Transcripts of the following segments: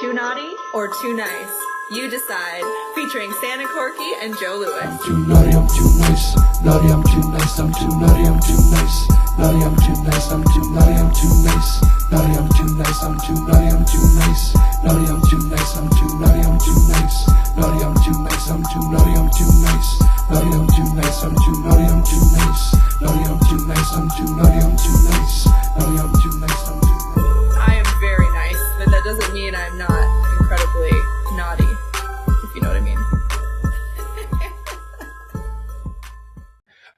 Too naughty or too nice? You decide. Featuring Santa Corky and Joe Lewis. I'm too naughty, I'm too nice. Naughty, I'm too nice. I'm too naughty, I'm too nice. Naughty, I'm too nice. I'm too naughty, I'm too nice. Naughty, I'm too nice. I'm too naughty, I'm too nice. Naughty, I'm too nice. I'm too naughty, I'm too nice. Naughty, I'm too nice. I'm too naughty, I'm too nice. Naughty, I'm too nice. I'm too naughty, I'm too nice. Naughty, I'm too nice. I'm too naughty, I'm too nice. Naughty, I'm too nice. I'm too nice. I am very nice, but that doesn't mean I'm not incredibly naughty, if you know what I mean.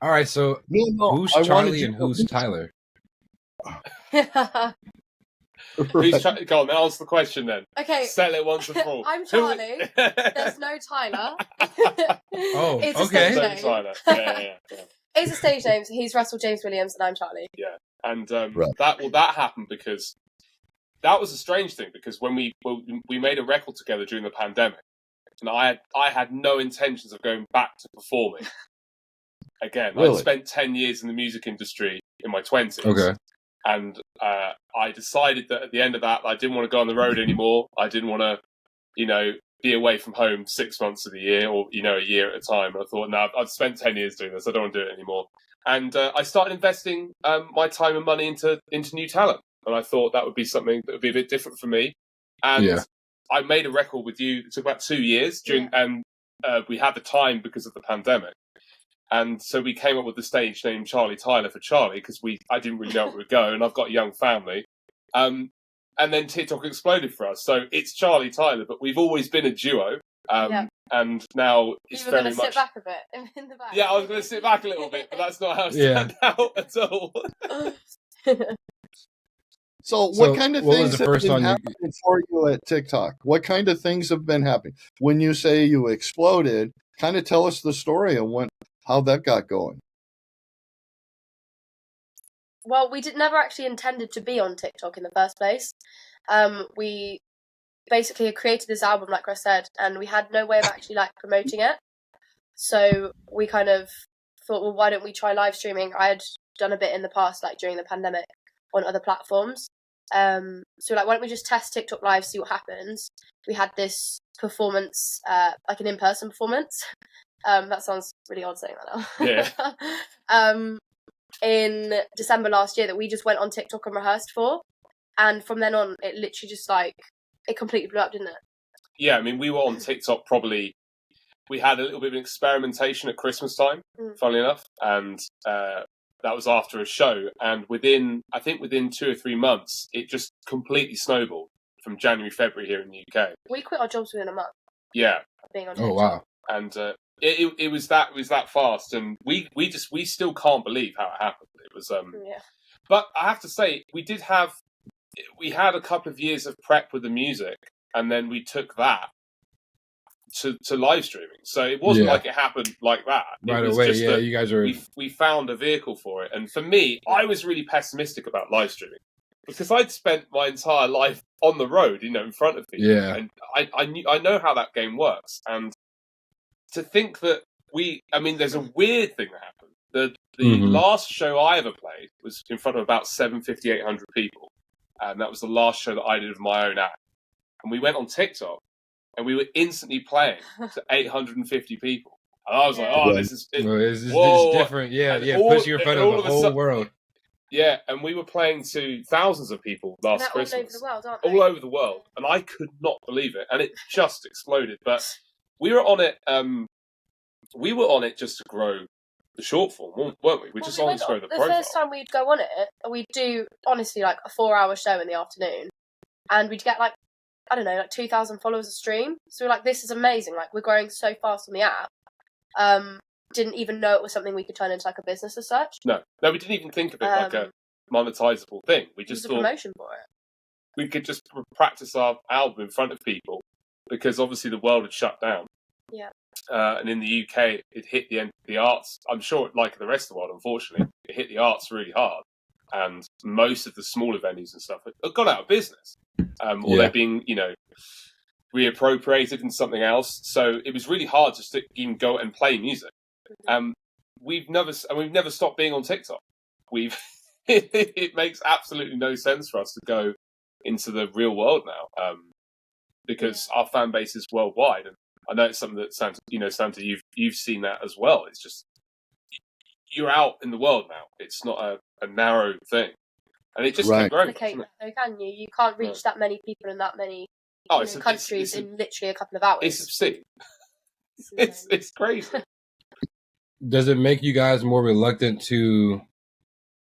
All right, so who's Charlie and who's Tyler? Who's go on, answer the question then. Okay. Settle it once and for all. I'm Charlie. There's no Tyler. Oh, It's a okay. stage No name. Tyler. Yeah. It's a stage name. So he's Russell James Williams and I'm Charlie. Yeah. And Right. that happened because that was a strange thing, because when we made a record together during the pandemic, and I had no intentions of going back to performing again. Really? I spent 10 years in the music industry in my 20s. Okay. And I decided that at the end of that, I didn't want to go on the road anymore. I didn't want to, be away from home 6 months of the year or, a year at a time. And I thought, no, I've spent 10 years doing this. I don't want to do it anymore. And I started investing my time and money into new talent. And I thought that would be something that would be a bit different for me. And I made a record with you. It took about 2 years and we had the time because of the pandemic. And so we came up with the stage name Charlie Tyler for Charlie, because I didn't really know where we would go, and I've got a young family. And then TikTok exploded for us. So it's Charlie Tyler, but we've always been a duo. And now it's You were very going to much... sit back a bit in the back. Yeah, I was going to sit back a little bit, but that's not how it turned out at all. So what kind of what was things the have first been song you- happening for you at TikTok? What kind of things have been happening? When you say you exploded, kind of tell us the story and how that got going. Well, we never actually intended to be on TikTok in the first place. We basically had created this album, like I said, and we had no way of actually promoting it. So we kind of thought, well, why don't we try live streaming? I had done a bit in the past, during the pandemic, on other platforms. So why don't we just test TikTok Live, see what happens? We had this performance, an in-person performance. That sounds really odd saying that now. Yeah. In December last year, that we just went on TikTok and rehearsed for, and from then on, it literally just it completely blew up, didn't it? Yeah, I mean, we were on TikTok probably... We had a little bit of experimentation at Christmas time, funnily enough, and that was after a show. And within 2 or 3 months, it just completely snowballed from January, February here in the UK. We quit our jobs within a month. Yeah. Of being on Oh, TikTok. wow. And it was that fast, and we still can't believe how it happened. It was Yeah. But I have to say, we had a couple of years of prep with the music, and then we took that to live streaming. So it wasn't like it happened like that. Right it was away, just that you guys are... we found a vehicle for it. And for me, I was really pessimistic about live streaming, because I'd spent my entire life on the road, in front of people. Yeah. And I know how that game works. And to think that there's a weird thing that happened. The last show I ever played was in front of about 750, 800 people. And that was the last show that I did of my own act. And we went on TikTok, and we were instantly playing to 850 people. And I was like, oh, this is... It's whoa. different. Yeah, And puts you in front all of the a whole sudden- world. Yeah, and we were playing to thousands of people last They're Christmas. all over the world, aren't they? All over the world. And I could not believe it. And it just exploded. But we were on it... we were on it just to grow the short form, weren't we? We just wanted to grow the profile. The first time we'd go on it, we'd do, honestly, a 4-hour show in the afternoon. And we'd get, 2,000 followers a stream. So we're like, this is amazing. We're growing so fast on the app. Didn't even know it was something we could turn into, a business as such. No, we didn't even think of it like a monetizable thing. We just It was a thought promotion for it. we could just practice our album in front of people, because obviously the world had shut down. Yeah. And in the UK, it hit the arts. I'm sure, like the rest of the world, unfortunately, it hit the arts really hard. And most of the smaller venues and stuff have gone out of business. Or they're being, reappropriated in something else. So it was really hard just to even go and play music. We've never stopped being on TikTok. It makes absolutely no sense for us to go into the real world now. because our fan base is worldwide, and I know it's something that Santa, you've seen that as well. It's just you're out in the world now. It's not a narrow thing, and it just kept growing. Can you? You can't reach that many people in that many countries in literally a couple of hours. It's obscene. It's crazy. Does it make you guys more reluctant to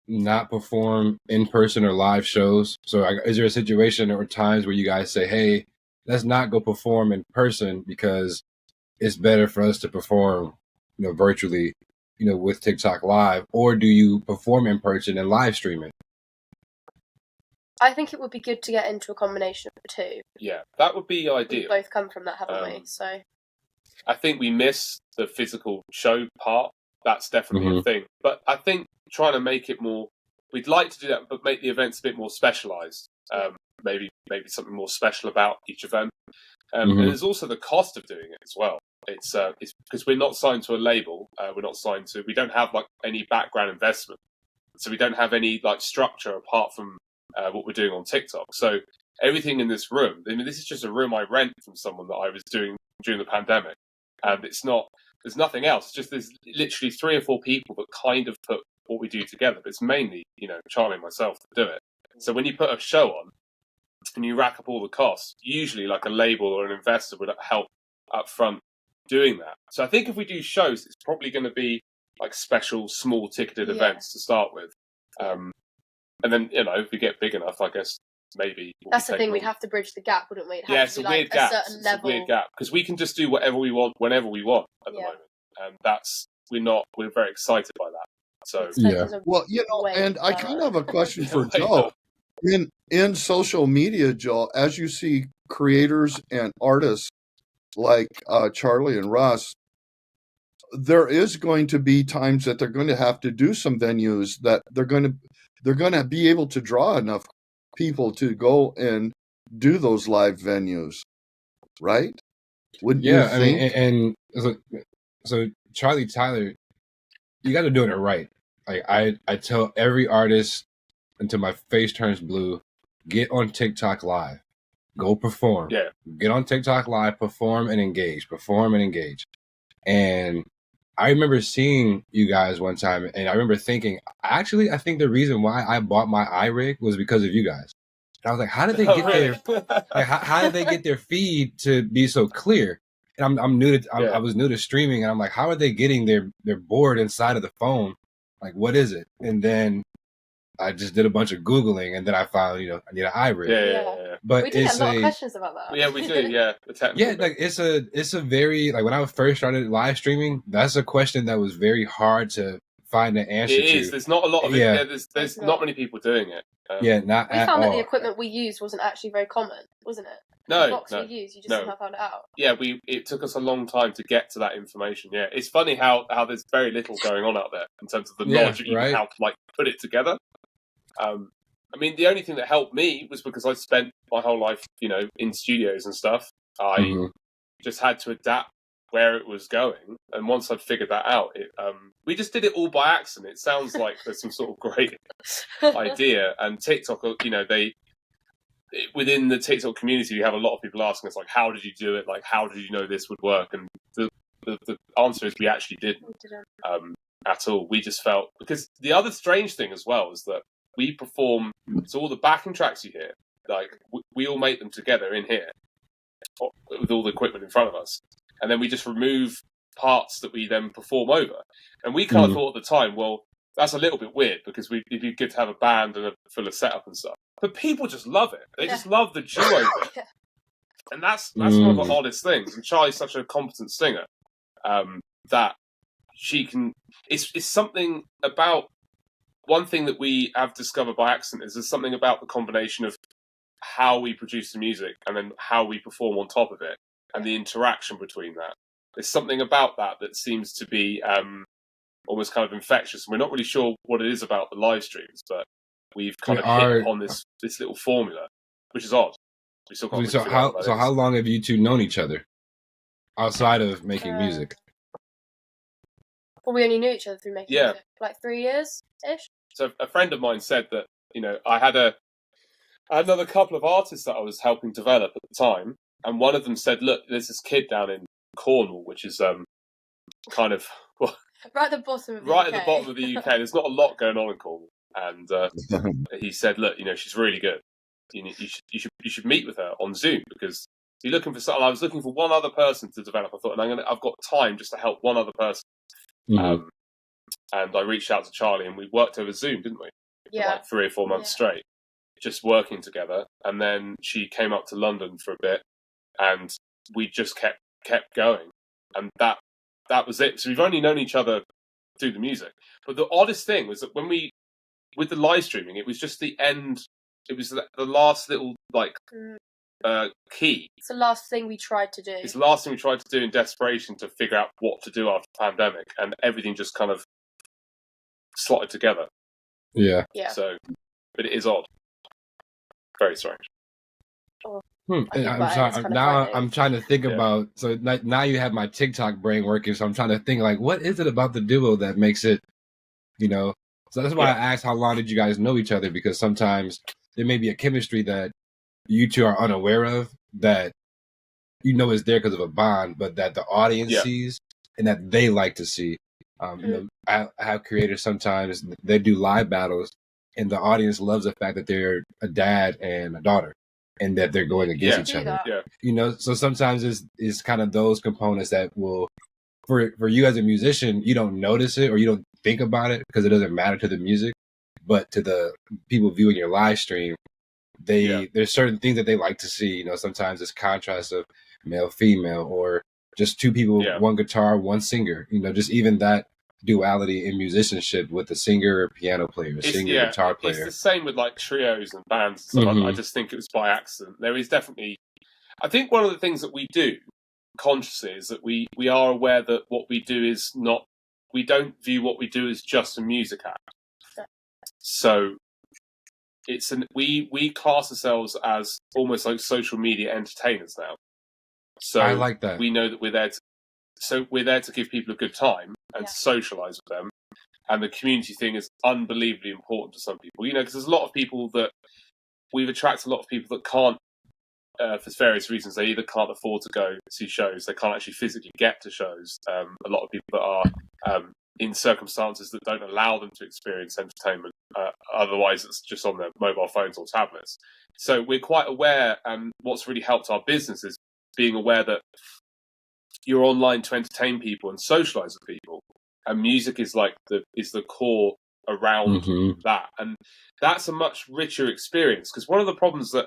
not perform in person or live shows? So is there a situation or times where you guys say, hey, let's not go perform in person because it's better for us to perform, virtually, with TikTok Live? Or do you perform in person and live stream it? I think it would be good to get into a combination of the two. Yeah, that would be ideal. We both come from that, haven't we? So I think we miss the physical show part. That's definitely a thing. But I think trying to make it more, we'd like to do that, but make the events a bit more specialised. Maybe something more special about each event. And there's also the cost of doing it as well. It's because we're not signed to a label. We don't have like any background investment. So we don't have any like structure apart from what we're doing on TikTok. So everything in this room, this is just a room I rent from someone that I was doing during the pandemic. And there's nothing else. It's just there's literally 3 or 4 people that kind of put what we do together. But it's mainly, Charlie and myself to do it. So when you put a show on and you rack up all the costs, usually like a label or an investor would help up front doing that. So I think if we do shows, it's probably going to be like special, small ticketed events to start with. And then, if we get big enough, I guess maybe that's the thing. We'd have to bridge the gap, wouldn't we? It's a weird gap. It's a weird gap because we can just do whatever we want whenever we want at the moment, and we're very excited by that. So well, and I kind of have a question for Joe. In social media, Joe, as you see creators and artists like Charlie and Russ, there is going to be times that they're going to have to do some venues that they're going to be able to draw enough people to go and do those live venues, right? Wouldn't you think? And so Charlie Tyler, you got to do it right. Like I tell every artist until my face turns blue, get on TikTok Live, go perform. Yeah, get on TikTok Live, perform and engage. And I remember seeing you guys one time, and I remember thinking, I think the reason why I bought my iRig was because of you guys. And I was like, how did they get how did they get their feed to be so clear? And I'm new to I was new to streaming, and I'm like, how are they getting their board inside of the phone? Like, what is it? And then I just did a bunch of Googling, and then I found, I need an iRig. Yeah. But we do get a lot of questions about that. Yeah, we do. Yeah, like it's a very, like when I first started live streaming, that's a question that was very hard to find an answer to. It is. There's not a lot of it. Yeah, there's not many people doing it. We found that the equipment we used wasn't actually very common, wasn't it? No, the box we used, you just somehow found it out. Yeah, it took us a long time to get to that information. Yeah, it's funny how there's very little going on out there in terms of the knowledge of even how to like put it together. The only thing that helped me was because I spent my whole life, in studios and stuff. I just had to adapt where it was going, and once I'd figured that out, we just did it all by accident. It sounds like there's some sort of great idea, and TikTok, within the TikTok community, you have a lot of people asking us, like, how did you do it? Like, how did you know this would work? And the answer is we actually didn't at all. We just felt, because the other strange thing as well is that we perform, so all the backing tracks you hear, like, we all make them together in here with all the equipment in front of us. And then we just remove parts that we then perform over. And we kind of thought at the time, well, that's a little bit weird because it'd be good to have a band and a full of setup and stuff. But people just love it. They just love the duo bit. And that's one of the oddest things. And Charlie's such a competent singer that she can... It's something about... One thing that we have discovered by accident is there's something about the combination of how we produce the music and then how we perform on top of it and the interaction between that. There's something about that seems to be almost kind of infectious. And we're not really sure what it is about the live streams, but we've kind of hit on this little formula, which is odd. We still can't how long have you two known each other outside of making music? Well, we only knew each other through making music, like 3 years-ish. So a friend of mine said that, I had another couple of artists that I was helping develop at the time, and one of them said, "Look, there's this kid down in Cornwall, which is kind of Right at the bottom of the right UK. at the bottom of the UK. There's not a lot going on in Cornwall." And he said, "Look, she's really good. You should meet with her on Zoom because you're looking for something." I was looking for one other person to develop. I thought, and I've got time just to help one other person. Mhm. And I reached out to Charlie, and we worked over Zoom, didn't we? For like 3 or 4 months straight, just working together. And then she came up to London for a bit, and we just kept going. And that was it. So we've only known each other through the music. But the oddest thing was that with the live streaming, it was just the end. It was the last little key. It's the last thing we tried to do. It's the last thing we tried to do in desperation to figure out what to do after the pandemic, and everything just kind of slotted together. Yeah. So, but it is odd. Very strange. And I'm sorry. Now I'm trying to think about. So now you have my TikTok brain working. So I'm trying to think like, what is it about the duo that makes it, So that's why I asked, how long did you guys know each other? Because sometimes there may be a chemistry that you two are unaware of that is there because of a bond, but that the audience sees and that they like to see. I have creators sometimes they do live battles, and the audience loves the fact that they're a dad and a daughter, and that they're going against each other. Yeah. So sometimes it's kind of those components that will, for you as a musician, you don't notice it or you don't think about it because it doesn't matter to the music, but to the people viewing your live stream, there's certain things that they like to see. Sometimes it's contrast of male, female, or just two people, one guitar, one singer. Just even that duality in musicianship with the singer or piano player, singer, guitar player. It's the same with like trios and bands and stuff. I just think it was by accident. There is definitely, I think one of the things that we do consciously is that we are aware that what we do is not, we don't view what we do as just a music act. So we class ourselves as almost like social media entertainers now. So I like that. We know that we're there to give people a good time and to socialize with them. And the community thing is unbelievably important to some people, because there's a lot of people that we've attracted, a lot of people that can't, for various reasons, they either can't afford to go see shows, they can't actually physically get to shows. A lot of people that are in circumstances that don't allow them to experience entertainment. Otherwise, it's just on their mobile phones or tablets. So we're quite aware, and what's really helped our business is being aware that you're online to entertain people and socialize with people, and music is like the core around that, and that's a much richer experience. Because one of the problems that,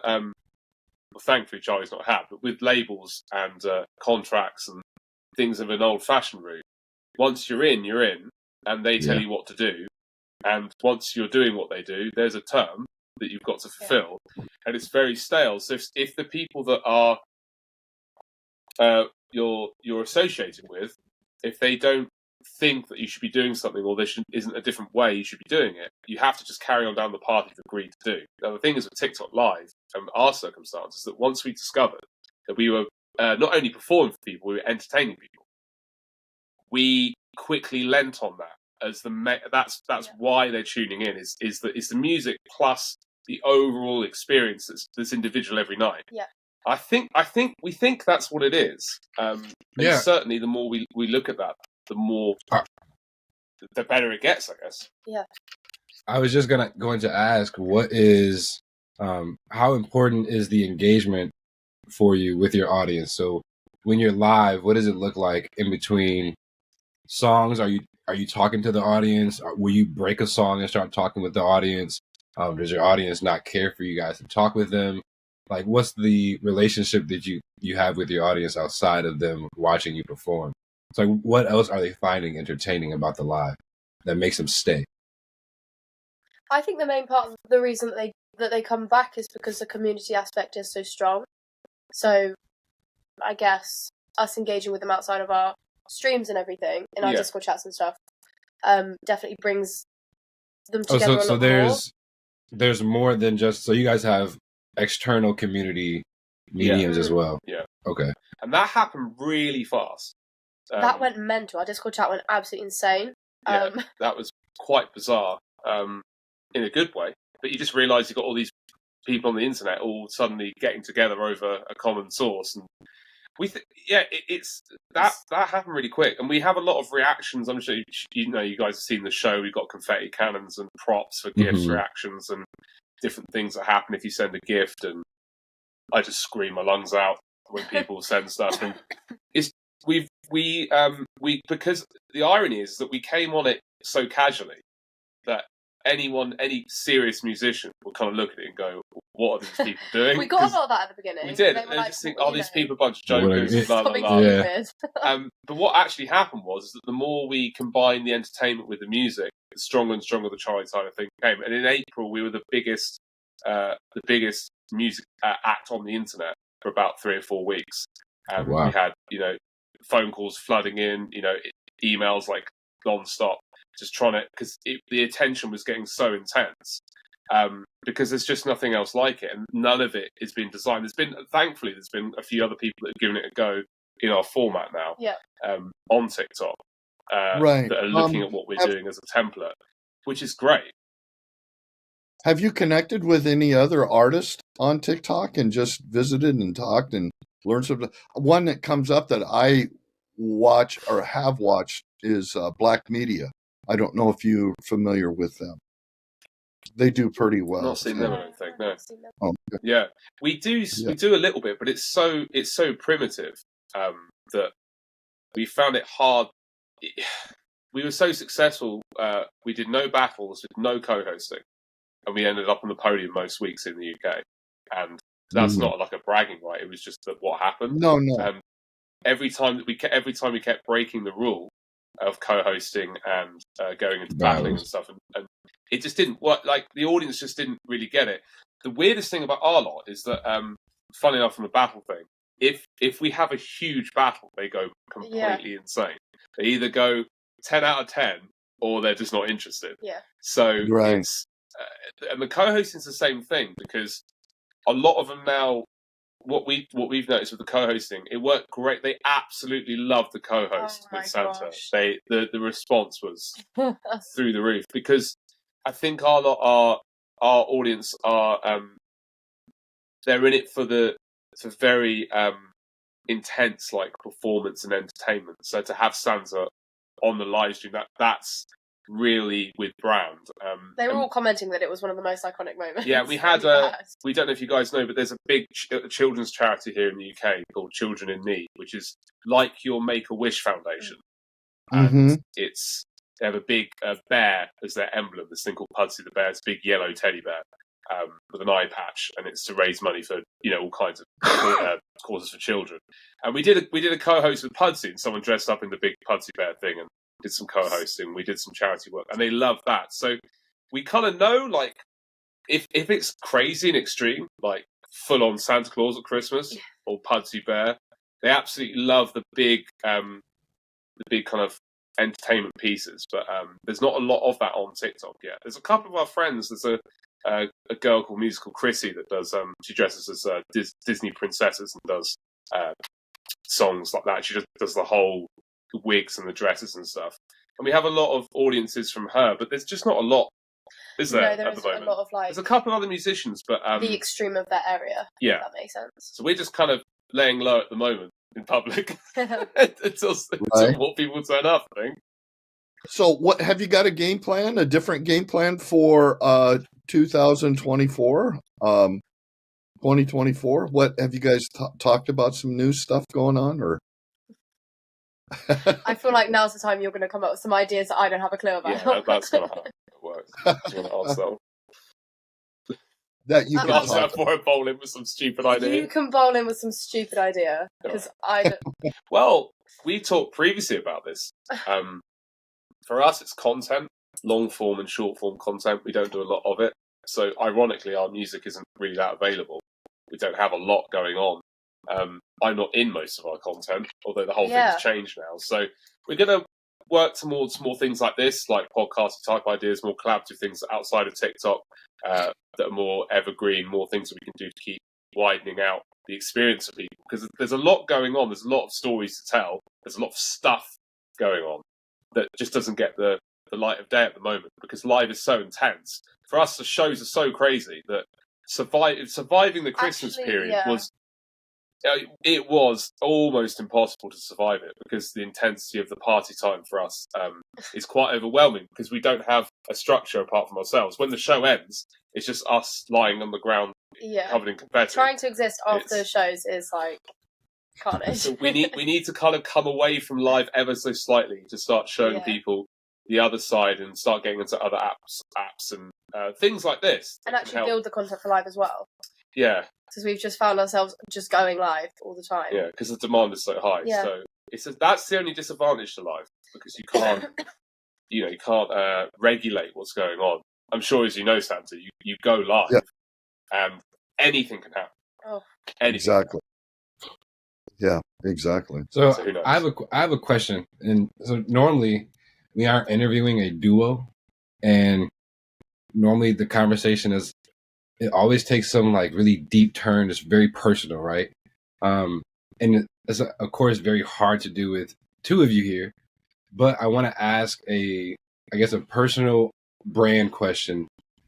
thankfully Charlie's not had, but with labels and contracts and things of an old-fashioned route, once you're in, and they tell you what to do, and once you're doing what they do, there's a term that you've got to fulfill, and it's very stale. So if the people that are you're associated with, if they don't think that you should be doing something, or there isn't a different way you should be doing it, you have to just carry on down the path you've agreed to do. Now the thing is with TikTok Live and our circumstances, that once we discovered that we were not only performing for people, we were entertaining people, we quickly lent on that as that's why they're tuning in, is the music plus the overall experience that's individual every night. I think we think that's what it is. And certainly the more we look at that, the more the better it gets, I guess. Yeah. I was just going to ask, what is how important is the engagement for you with your audience? So when you're live, what does it look like in between songs? Are you talking to the audience? Will you break a song and start talking with the audience? Does your audience not care for you guys to talk with them? Like, what's the relationship that you have with your audience outside of them watching you perform? It's like, what else are they finding entertaining about the live that makes them stay? I think the main part of the reason that they come back is because the community aspect is so strong. So I guess us engaging with them outside of our streams and everything, in our Discord chats and stuff, definitely brings them together a lot more. There's more than just, so you guys have external community mediums as well. Yeah. Okay. And that happened really fast. That went mental. Our Discord chat went absolutely insane. That was quite bizarre, in a good way. But you just realise you've got all these people on the internet all suddenly getting together over a common source. And it's that happened really quick, and we have a lot of reactions. I'm sure you guys have seen the show. We've got confetti cannons and props for gifts, reactions, and different things that happen if you send a gift. And I just scream my lungs out when people send stuff. And it's we because the irony is that we came on it so casually that any serious musician will kind of look at it and go, "What are these people doing?" We got a lot of that at the beginning. We did. They were And like, just think, "Well, these people are a bunch of jokers. Whatever. Blah, blah, Something blah. stupid." But what actually happened was that the more we combined the entertainment with the music, the stronger and stronger the Charlie Tyler thing became. And in April, we were the biggest music act on the internet for about 3 or 4 weeks. Wow. We had, phone calls flooding in, emails like non-stop, just trying to, because the attention was getting so intense. Because there's just nothing else like it, and none of it has been designed. Thankfully, there's been a few other people that have given it a go in our format now, on TikTok, Right. that are looking at what we're doing as a template, which is great. Have you connected with any other artists on TikTok and just visited and talked and learned something? One that comes up that I watch or have watched is Black Media. I don't know if you're familiar with them. They do pretty well. Not seen them, I don't think. No. Oh, okay. Yeah, we do a little bit, but it's so primitive that we found it hard. We were so successful. We did no battles, with no co-hosting, and we ended up on the podium most weeks in the UK. And that's not like a bragging right. It was just what happened. No. Every time we kept breaking the rule of co-hosting and going into battling and stuff, and it just didn't work. Like, the audience just didn't really get it. The weirdest thing about our lot is that, funny enough, from the battle thing, if we have a huge battle, they go completely insane. They either go 10 out of 10 or they're just not interested. Yeah. So Right. it's and the co-hosting is the same thing, because a lot of them now, what we've noticed with the co-hosting, it worked great. They absolutely loved the co-host Oh my with Santa. gosh. The response was through the roof, because I think our audience are they're in it for very intense, like, performance and entertainment. So to have Santa on the live stream, that's really with brand. They were all commenting that it was one of the most iconic moments. Yeah, we had we don't know if you guys know, but there's a big children's charity here in the UK called Children in Need, which is like your Make-A-Wish Foundation. And they have a big bear as their emblem, this thing called Pudsey the Bear. It's a big yellow teddy bear with an eye patch, and it's to raise money for all kinds of causes for children. And we did a co-host with Pudsey, and someone dressed up in the big Pudsey Bear thing and did some co-hosting. We did some charity work, and they love that. So we kind of know, like, if it's crazy and extreme, like full-on Santa Claus at Christmas or Pudsey Bear, they absolutely love the big kind of entertainment pieces. But there's not a lot of that on TikTok yet. There's a couple of our friends. There's a girl called Musical Chrissy that does. She dresses as Disney princesses and does songs like that. She just does the whole wigs and the dresses and stuff. And we have a lot of audiences from her, but there's just not a lot, is there? No, there at the is a moment? lot of, like, There's a couple of other musicians, but the extreme of that area. yeah. If that makes sense. So we're just kind of laying low at the moment in public until more people turn up, I think. So what have you got a different game plan for 2024? 2024? What have you guys talked about? Some new stuff going on, or? I feel like now's the time you're going to come up with some ideas that I don't have a clue about. Yeah, that's kind of how it works. Do you want to answer That you I'm can not talk that? For a bowl in with some stupid idea. You can bowl in with some stupid idea, because I don't... Well, we talked previously about this. For us, it's content, long form and short form content. We don't do a lot of it. So ironically, our music isn't really that available. We don't have a lot going on. I'm not in most of our content, although the whole thing's changed now. So we're going to work towards more things like this, like podcasting type ideas, more collaborative things outside of TikTok that are more evergreen, more things that we can do to keep widening out the experience of people. Because there's a lot going on. There's a lot of stories to tell. There's a lot of stuff going on that just doesn't get the light of day at the moment, because live is so intense. For us, the shows are so crazy that surviving the Christmas Actually, period yeah. was. It was almost impossible to survive it because the intensity of the party time for us is quite overwhelming because we don't have a structure apart from ourselves. When the show ends, it's just us lying on the ground Yeah. covered in confetti. Trying to exist after It's- shows is like carnage. So we need to kind of come away from live ever so slightly to start showing Yeah. people the other side and start getting into other apps and things like this. that and can actually help. build the content for live as well. Yeah, Because we've just found ourselves just going live all the time. yeah, because the demand is so high. Yeah. So that's the only disadvantage to live because you can't, you can't regulate what's going on. I'm sure, as you know, Santa, you go live, Yeah. and anything can happen. Oh. Anything. Exactly. Yeah, exactly. So So who knows? I have a question, and so normally we are interviewing a duo, and normally the conversation it always takes some like really deep turn. It's very personal, right? And it's of course very hard to do with two of you here, but I want to ask I guess a personal brand question.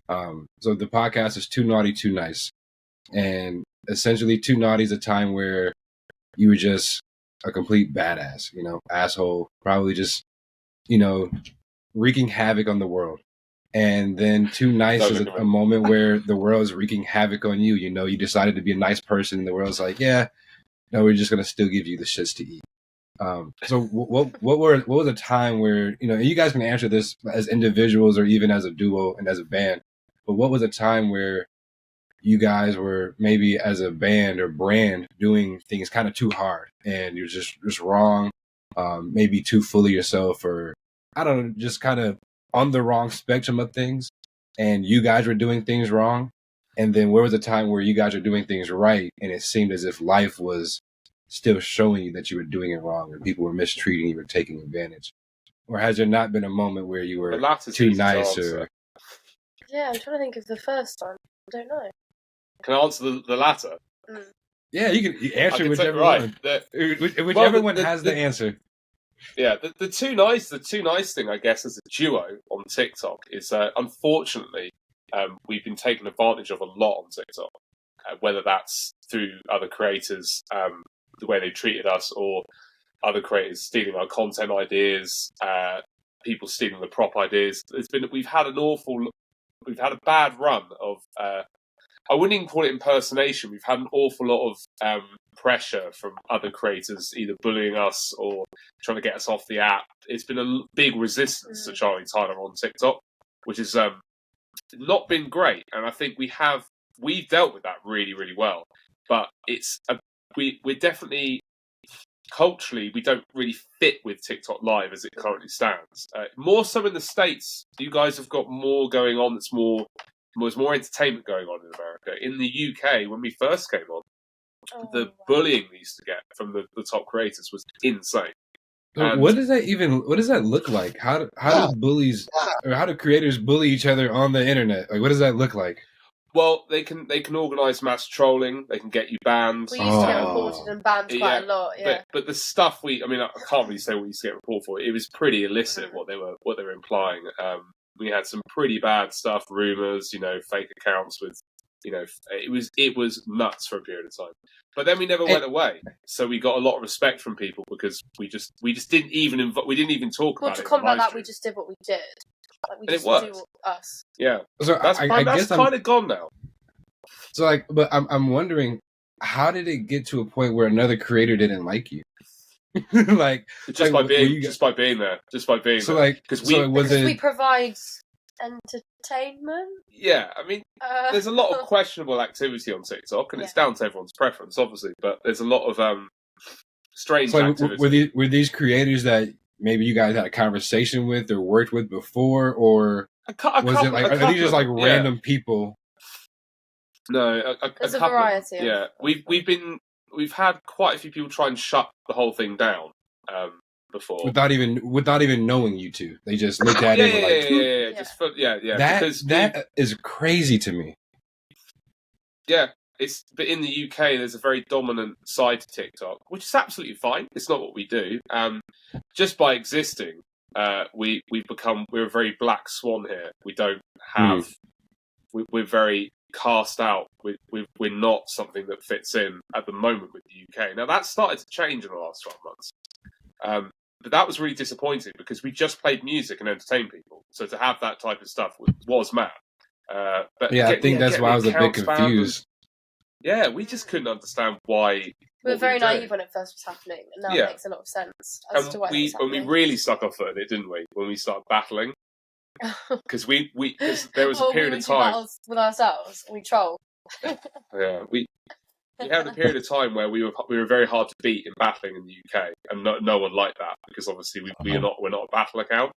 So the podcast is Too Naughty, Too Nice, and essentially Too Naughty is a time where you were just a complete badass, asshole, probably just, wreaking havoc on the world. And then Too Nice is a moment where the world is wreaking havoc on you. You decided to be a nice person, and the world's like, yeah, no, we're just gonna still give you the shits to eat. So what was a time where you guys can answer this as individuals or even as a duo and as a band, but what was a time where you guys were maybe as a band or brand doing things kind of too hard and you're just wrong, maybe too full of yourself, or I don't know, just kind of on the wrong spectrum of things, and you guys were doing things wrong? And then where was a time where you guys were doing things right and it seemed as if life was still showing you that you were doing it wrong or people were mistreating you or taking advantage? Or has there not been a moment where you were The latter's too easy to nice answer. or Yeah, I'm trying to think of the first one. I don't know. Can I answer the latter? yeah, you can I answer can take- whichever right. one. The- Whichever the- one the- has the answer. Yeah, the Too Nice thing, I guess, as a duo on TikTok is unfortunately we've been taken advantage of a lot on TikTok, whether that's through other creators, the way they treated us, or other creators stealing our content ideas, people stealing the prop ideas. We've had a bad run of. I wouldn't even call it impersonation. We've had an awful lot of pressure from other creators, either bullying us or trying to get us off the app. It's been a big resistance to Charlie Tyler on TikTok, which has not been great. And I think we've dealt with that really, really well. But we're definitely culturally, we don't really fit with TikTok Live as it currently stands. More so in the States, you guys have got more going on. There's more entertainment going on in America. In the UK, when we first came on, the bullying we used to get from the top creators was insane. So what does that look like? How do bullies or how do creators bully each other on the internet? Like, what does that look like? Well, they can organise mass trolling. They can get you banned. We used to get reported and banned quite a lot. Yeah. But the stuff I can't really say what we used to get reported for. It was pretty illicit what they were implying. We had some pretty bad stuff, rumours, fake accounts with, it was nuts for a period of time. But then we never went away, so we got a lot of respect from people because we just didn't even talk Well, about to it. combat that, we just did what we did. Like, we And it just worked. do us. Yeah, So that's I that's guess kind of gone now. so but I'm wondering, how did it get to a point where another creator didn't like you? Like Just by being there, so like because Because we provide entertainment. Yeah, I mean, there's a lot of questionable activity on TikTok, and it's down to everyone's preference, obviously. But there's a lot of strange so activity. were these creators that maybe you guys had a conversation with or worked with before, or was it like are these just like random people? No, there's a variety. Yeah, we've had quite a few people try and shut the whole thing down before without even knowing you two. They just looked at it and that is crazy to me. Yeah, but in the UK there's a very dominant side to TikTok, which is absolutely fine. It's not what we do. Just by existing, we're a very black swan here. We don't have. We're very cast out. We're not something that fits in at the moment with the UK. Now that's started to change in the last 12 months. But that was really disappointing because we just played music and entertained people. So to have that type of stuff was mad. But Yeah, I think that's why I was a bit confused. Yeah, we just couldn't understand why. We were very naive when it first was happening, and now it makes a lot of sense as to why it was happening. And we really stuck our foot in it, didn't we? When we started battling, because there was a period of time battles with ourselves. We troll. Yeah, we had a period of time where we were very hard to beat in battling in the UK, and no one liked that because obviously we're not a battle account,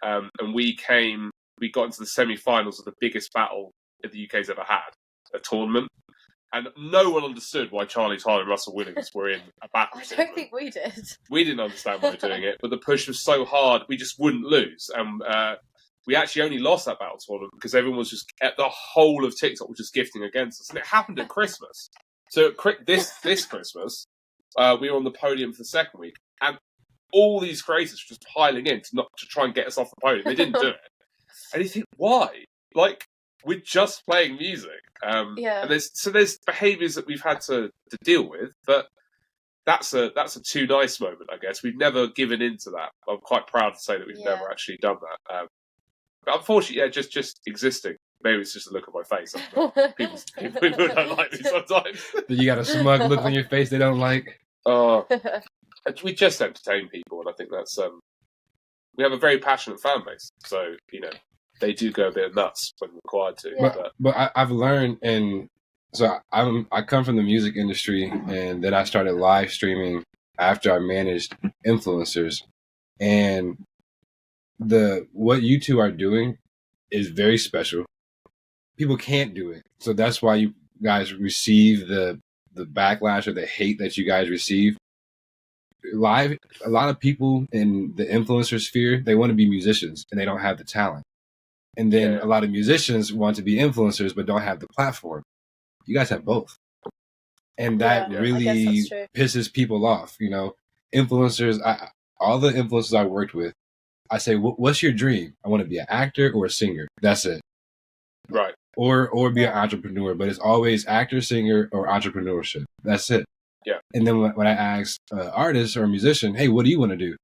and we got into the semi-finals of the biggest battle that the UK's ever had, a tournament. And no one understood why Charlie Tyler and Russell Williams were in a battle. I don't think we did. We didn't understand why they were doing it, but the push was so hard, we just wouldn't lose. And we actually only lost that battle tournament because everyone was just, the whole of TikTok was just gifting against us. And it happened at Christmas. So this Christmas, we were on the podium for the second week, and all these creators were just piling in to try and get us off the podium. They didn't do it. And you think, why? Like, we're just playing music. And there's behaviours that we've had to deal with, but that's a too nice moment, I guess. We've never given in to that. I'm quite proud to say that we've never actually done that. But unfortunately, just existing. Maybe it's just a look on my face. People don't like me sometimes. You got a smug look on your face they don't like. We just entertain people, and I think that's we have a very passionate fan base. So, they do go a bit nuts when required to. Yeah. But I've learned, and so I come from the music industry, and then I started live streaming after I managed influencers. And what you two are doing is very special. People can't do it. So that's why you guys receive the backlash or the hate that you guys receive. Live, a lot of people in the influencer sphere, they want to be musicians and they don't have the talent. And then a lot of musicians want to be influencers but don't have the platform. You guys have both. And that really pisses people off. Influencers, all the influencers I worked with, I say, what's your dream? I want to be an actor or a singer. That's it. Right. Or be an entrepreneur, but it's always actor, singer, or entrepreneurship. That's it. Yeah. And then when I ask an artist or a musician, hey, what do you want to do?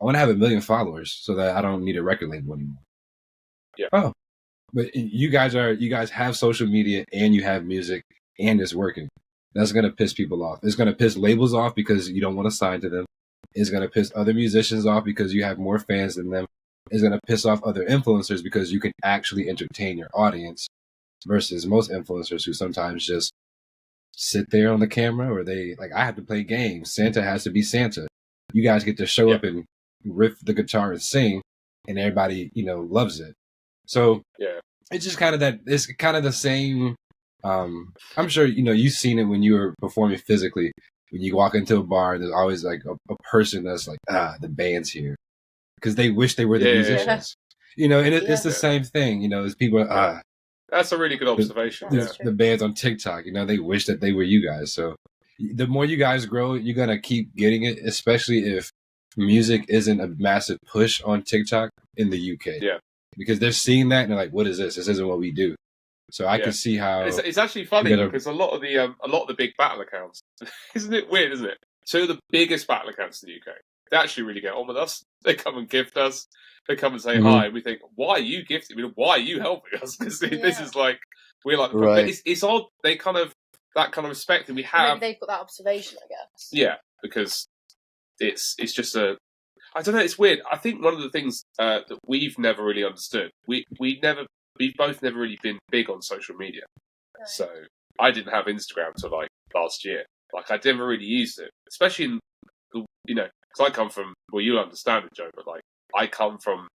I want to have 1 million followers so that I don't need a record label anymore. Yeah. Oh, but you guys have social media and you have music and it's working. That's going to piss people off. It's going to piss labels off because you don't want to sign to them. It's going to piss other musicians off because you have more fans than them. It's going to piss off other influencers because you can actually entertain your audience versus most influencers who sometimes just sit there on the camera, or I have to play games. Santa has to be Santa. You guys get to show up and riff the guitar and sing, and everybody, loves it. So it's just kind of it's kind of the same. I'm sure, you've seen it when you were performing physically. When you walk into a bar, there's always like a person that's like, the band's here. Because they wish they were the musicians. And it's the same thing, as people that's a really good observation. The bands on TikTok, they wish that they were you guys. So the more you guys grow, you're going to keep getting it, especially if music isn't a massive push on TikTok in the UK. Yeah. Because they're seeing that and they're like, what is this? This isn't what we do. So I can see how it's actually funny because a lot of the big battle accounts, isn't it weird, isn't it? Two of the biggest battle accounts in the UK, they actually really get on with us. They come and gift us. They come and say hi. We think, why are you gifting? Why are you helping us? Because this is like we're like, right. It's odd. They kind of that kind of respect, and we have. Maybe they've got that observation, I guess. Yeah, because it's just I don't know. It's weird. I think one of the things that we've never really understood. We've both never really been big on social media. Right. So I didn't have Instagram till like last year. Like I never really used it, especially in the because I come from you'll understand it, Joe, but like I come from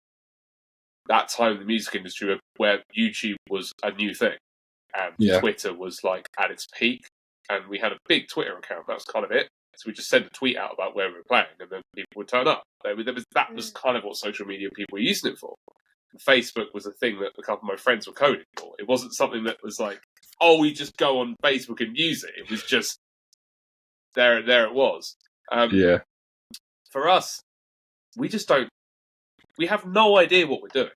that time in the music industry where YouTube was a new thing and Twitter was like at its peak, and we had a big Twitter account. That was kind of it. So we just sent a tweet out about where we were playing, and then people would turn up. That was kind of what social media people were using it for. And Facebook was a thing that a couple of my friends were coding for. It wasn't something that was like, we just go on Facebook and use it. It was just there it was. For us, we just don't. We have no idea what we're doing.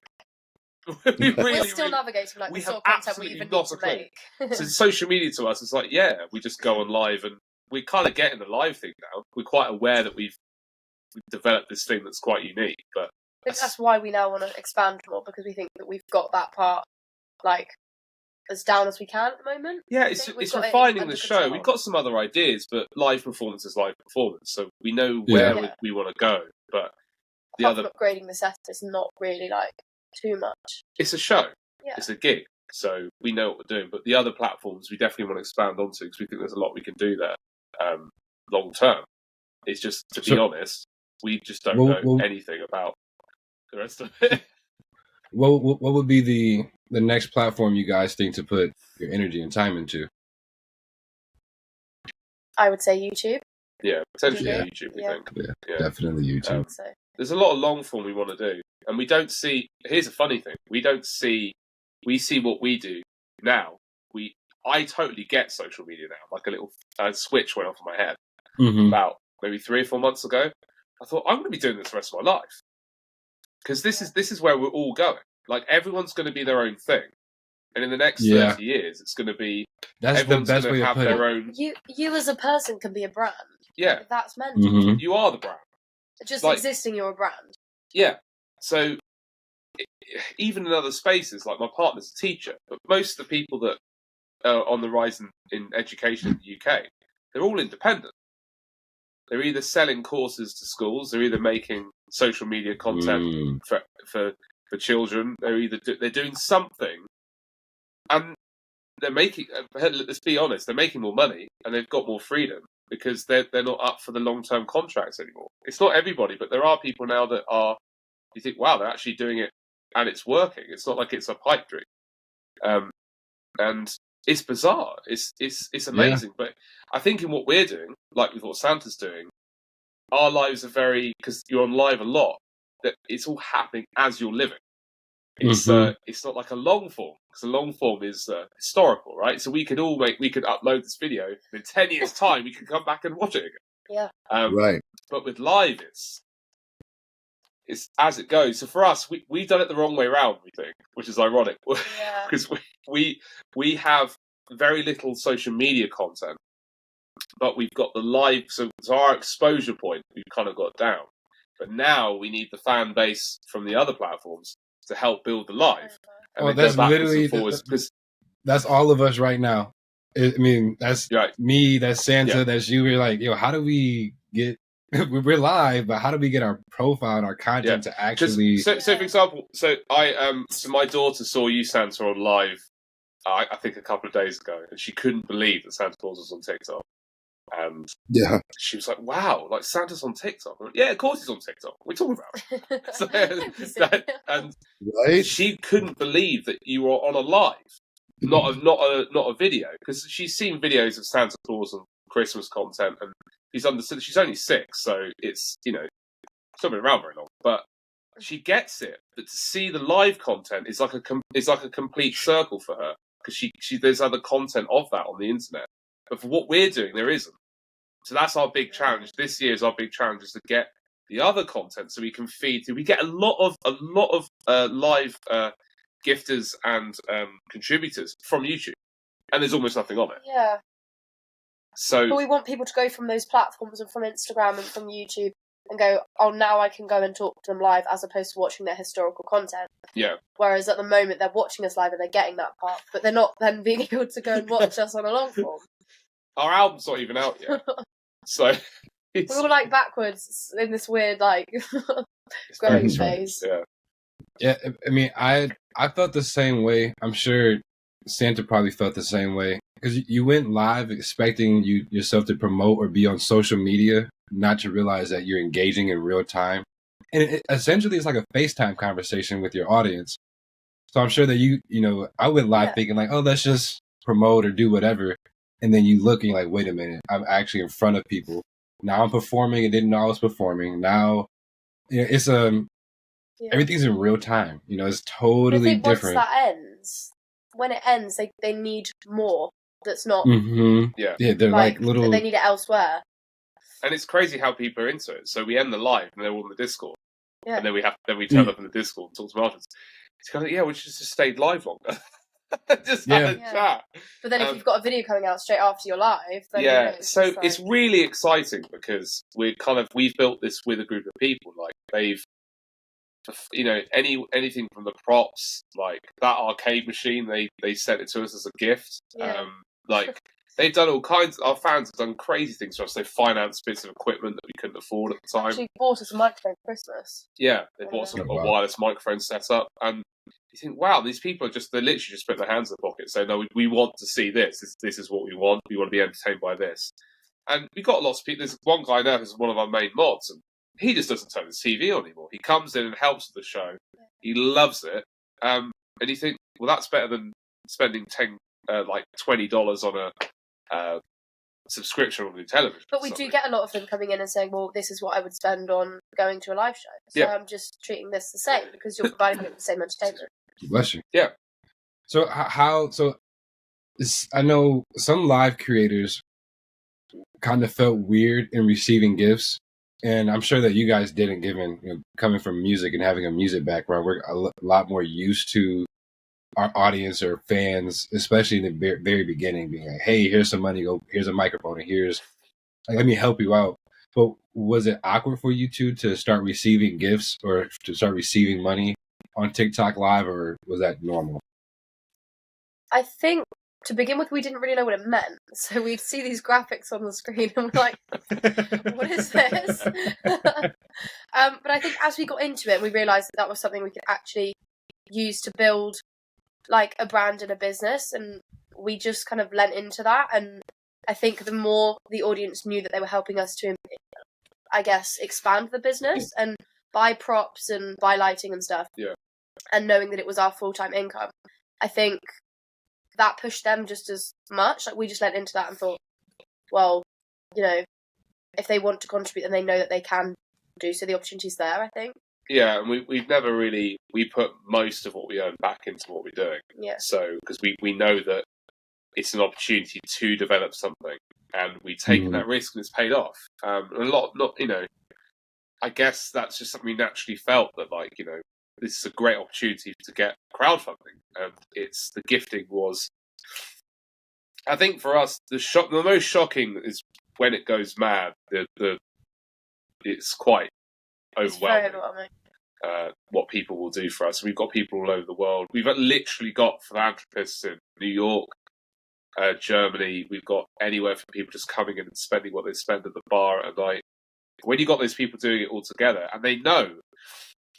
we We're really, still really, navigating like we the sort have of content we absolutely even need not to a clue. make. So social media to us is like, yeah, we just go on live, and we kind of get in the live thing now. We're quite aware that we've developed this thing that's quite unique, but I think that's why we now want to expand more, because we think that we've got that part like as down as we can at the moment. yeah, I it's think we've it's got it refining under the show. control. We've got some other ideas, but live performance is live performance, so we know Yeah. where we want to go. But the Apart other, from upgrading the set, it's not really like too much. it's a show, Yeah. it's a gig, so we know what we're doing. But the other platforms, we definitely want to expand onto because we think there's a lot we can do there long term. It's just, to be honest, we just don't know anything about the rest of it. What would be the next platform you guys think to put your energy and time into? I would say YouTube. Yeah, potentially Yeah. YouTube, we Yeah. think. Yeah, Yeah. definitely YouTube. So There's a lot of long form we want to do, and we don't see. Here's a funny thing: we see what we do now. I totally get social media now. Like a little switch went off in my head Mm-hmm. about maybe 3 or 4 months ago. I thought I'm going to be doing this the rest of my life because this is where we're all going. Like everyone's going to be their own thing, and in the next 30 years, it's going to be That's the everyone's best going way to to have put their it. own. you as a person can be a brand. Yeah, That's mental. Mm-hmm. you are the brand. Just Like- existing, you're a brand. Yeah. So even in other spaces, like my partner's a teacher, but most of the people that are on the rise in education in the UK, they're all independent. They're either selling courses to schools, they're either making social media content for children, they're doing something, and they're making. Let's be honest, they're making more money and they've got more freedom because they're not up for the long-term contracts anymore. It's not everybody, but there are people now that are. You think, wow, they're actually doing it and it's working. It's not like it's a pipe dream, and it's bizarre. It's amazing. But I think in what we're doing, like with what Santa's doing, our lives are very, because you're on live a lot. That it's all happening as you're living. It's it's not like a long form, because a long form is historical, right? So we could upload this video, and in 10 years' time we could come back and watch it again. Yeah. Right. But with live, it's as it goes. So for us, we've done it the wrong way around, we think, which is ironic, Yeah. because we have very little social media content, but we've got the live. So our exposure point, we've kind of got down. But now we need the fan base from the other platforms to help build the live. And Oh, they that's go backwards literally and forwards, because that's all of us right now. I mean, that's right. me, that's Santa, Yeah. that's you. We're like, yo, how do we get? We're live, but how do we get our profile and our content to actually? So for example, so my daughter saw you, Santa, on live. I think a couple of days ago, and she couldn't believe that Santa Claus was on TikTok. And Yeah. she was like, "Wow, like Santa's on TikTok." I went, yeah, of course he's on TikTok. What are you talking about? So, and Right. she couldn't believe that you were on a live, not a video, because she's seen videos of Santa Claus and Christmas content, and she's understood. She's only 6, so it's it's not been around very long, but she gets it. But to see the live content is like a complete circle for her, because she there's other content of that on the internet, but for what we're doing, there isn't. So that's our big challenge. This year's our big challenge is to get the other content so we can feed through. We get a lot of live gifters and contributors from YouTube, and there's almost nothing on it. Yeah. So But we want people to go from those platforms and from Instagram and from YouTube and go, oh, now I can go and talk to them live, as opposed to watching their historical content. yeah, Whereas at the moment they're watching us live and they're getting that part, but they're not then being able to go and watch us on a long form. our album's not even out yet, so it's, We're all like backwards in this weird like it's growing very strange. phase. Yeah, Yeah, I mean, I felt the same way. I'm sure Santa probably felt the same way, because you went live expecting yourself to promote or be on social media, not to realize that you're engaging in real time. And essentially, it's like a FaceTime conversation with your audience. So I'm sure that you know, I went live thinking like, oh, let's just promote or do whatever. And then you look and you're like, wait a minute, I'm actually in front of people. Now I'm performing and didn't know I was performing. Now, it's everything's in real time. It's totally I think different. Once that ends, when it ends, they need more. That's not yeah. They're like little. They need it elsewhere. And it's crazy how people are into it. So we end the live and they're all in the Discord, Yeah. and then we turn up in the Discord and talk to them afterwards. It's kind of, yeah, we should just stayed live longer. Just Yeah. had a chat. But then if you've got a video coming out straight after you're live, then So just it's really exciting because we've built this with a group of people. Like they've, anything from the props, like that arcade machine, they sent it to us as a gift. Yeah. Like they've done all kinds. Our fans have done crazy things for us. They financed bits of equipment that we couldn't afford at the time. Actually bought us a microphone for Christmas. Yeah, they bought us a wireless microphone setup, and you think, wow, these people they literally just put their hands in the pocket, saying, no, we want to see this. This is what we want. We want to be entertained by this. And we got lots of people. There's one guy now who's one of our main mods, and he just doesn't turn his TV on anymore. He comes in and helps with the show. He loves it. And you think, well, that's better than spending $20 on a subscription on the television. But we do get a lot of them coming in and saying, well, this is what I would spend on going to a live show. So I'm just treating this the same because you're providing them the same entertainment. Bless you. Yeah. So I know some live creators kind of felt weird in receiving gifts, and I'm sure that you guys didn't, given coming from music and having a music background. We're a lot more used to our audience or fans, especially in the very beginning, being like, hey, here's some money, here's a microphone, and let me help you out. But was it awkward for you two to start receiving gifts or to start receiving money on TikTok Live, or was that normal? I think to begin with, we didn't really know what it meant. So we'd see these graphics on the screen and we're like, what is this? But I think as we got into it, we realised that was something we could actually use to build like a brand and a business, and we just kind of lent into that. And I think the more the audience knew that they were helping us to, I guess, expand the business and buy props and buy lighting and stuff, and knowing that it was our full-time income, I think that pushed them just as much. Like we just lent into that and thought, well, if they want to contribute, then they know that they can do so. The opportunity's there, I think. Yeah, and we've never really, we put most of what we earn back into what we're doing. Yeah. So, because we know that it's an opportunity to develop something, and we've taken that risk and it's paid off. A lot, I guess that's just something we naturally felt that, like, this is a great opportunity to get crowdfunding. And the gifting was, I think for us, the most shocking is when it goes mad. It's quite overwhelming. It's very overwhelming. What people will do for us. We've got people all over the world. We've literally got philanthropists in New York, Germany. We've got anywhere from people just coming in and spending what they spend at the bar at night. When you got those people doing it all together, and they know,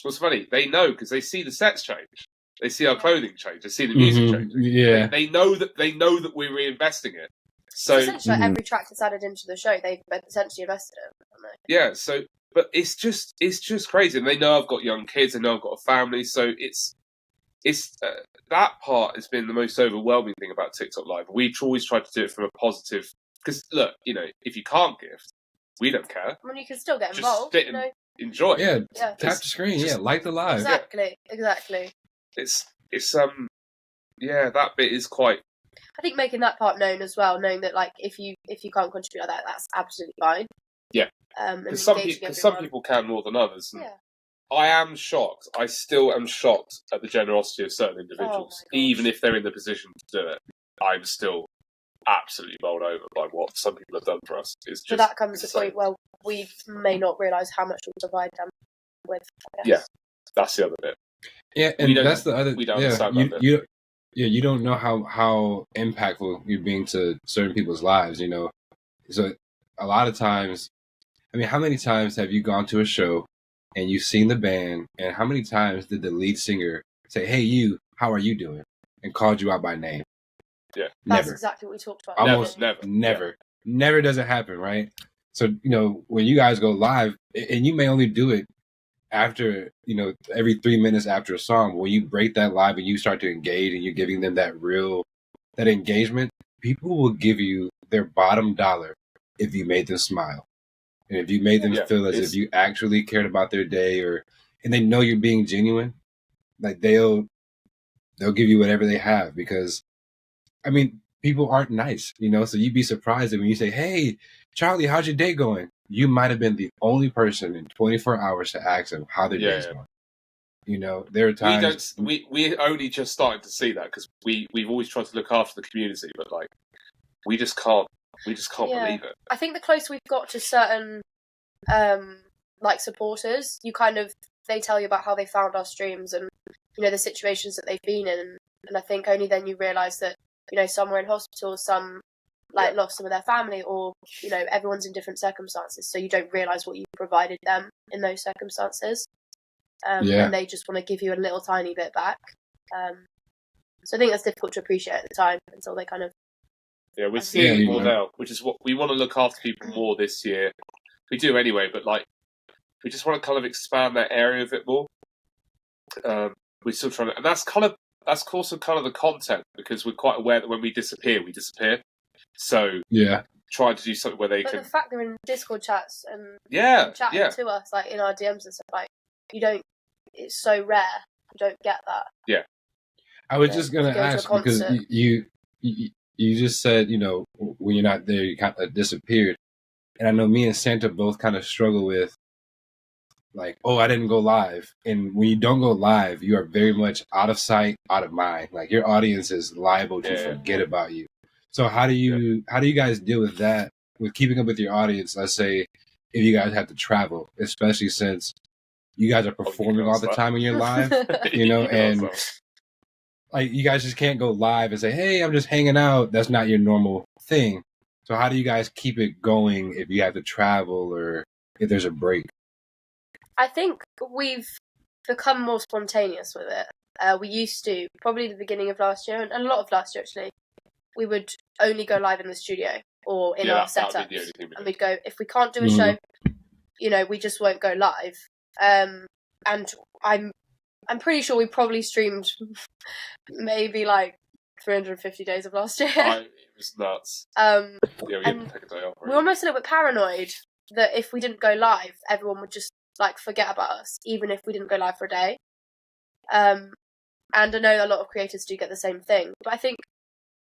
what's funny, they know because they see the sets change. They see our clothing change. They see the music change. Yeah. They know that we're reinvesting it. So essentially, every track that's added into the show, they've essentially invested in. Yeah. So, but it's just crazy. And they know I've got young kids. They know I've got a family. So it's that part has been the most overwhelming thing about TikTok Live. We've always tried to do it from a positive. Because look, if you can't gift, we don't care. I mean, you can still get just involved. Sit and enjoy. Yeah. Tap the screen. Like the live. Exactly. It's that bit is quite. I think making that part known as well, knowing that like if you can't contribute like that, that's absolutely fine. Yeah. Because some people can more than others. And I am shocked. I still am shocked at the generosity of certain individuals, even if they're in the position to do it. I'm still absolutely bowled over by what some people have done for us. So that comes to the point where we may not realise how much we provide them with. Yeah, that's the other bit. Yeah, and that's the other. We don't understand that bit. You don't know how impactful you're being to certain people's lives. So a lot of times, I mean, how many times have you gone to a show and you've seen the band, and how many times did the lead singer say, "Hey, you, how are you doing?" and called you out by name? Yeah, that's exactly what we talked about. Almost never does it happen, right? So when you guys go live, and you may only do it after every 3 minutes after a song, when you break that live and you start to engage and you're giving them that engagement, people will give you their bottom dollar if you made them smile, and if you made them feel as if you actually cared about their day, and they know you're being genuine. Like they'll give you whatever they have, because I mean, people aren't nice, so you'd be surprised that when you say, "Hey, Charlie, how's your day going?" You might have been the only person in 24 hours to ask them how their day's going. You know, there are times we only just started to see that because we've always tried to look after the community, but like we just can't believe it. I think the closer we've got to certain like supporters, they tell you about how they found our streams and you know the situations that they've been in, and I think only then you realise that you know some were in hospital, some like lost some of their family, or you know everyone's in different circumstances, so you don't realise what you provided them in those circumstances, and they just want to give you a little tiny bit back. So I think that's difficult to appreciate at the time until they kind of. Yeah, we're seeing it more now, which is what we want to look after people more this year. We do anyway, but like we just want to kind of expand that area a bit more. We're still trying to, and that's also kind of the content because we're quite aware that when we disappear, we disappear. So trying to do something where they but can. The fact they're in Discord chats and chatting to us like in our DMs and stuff, like you don't. It's so rare. You don't get that. Yeah. I was just gonna ask because you just said, you know, when you're not there, you kind of disappeared. And I know me and Santa both kind of struggle with, like, oh, I didn't go live. And when you don't go live, you are very much out of sight, out of mind. Like, your audience is liable to forget about you. So how do you guys deal with that, with keeping up with your audience? Let's say if you guys have to travel, especially since you guys are performing all the time when you're live, you know, and... like, you guys just can't go live and say, hey, I'm just hanging out. That's not your normal thing. So how do you guys keep it going if you have to travel or if there's a break? I think we've become more spontaneous with it. We used to, probably the beginning of last year, and a lot of last year actually, we would only go live in the studio or in our setups. And we'd go, if we can't do a show, you know, we just won't go live. And I'm pretty sure we probably streamed maybe like 350 days of last year. It was nuts. We were almost a little bit paranoid that if we didn't go live, everyone would just like forget about us, even if we didn't go live for a day. And I know a lot of creators do get the same thing, but I think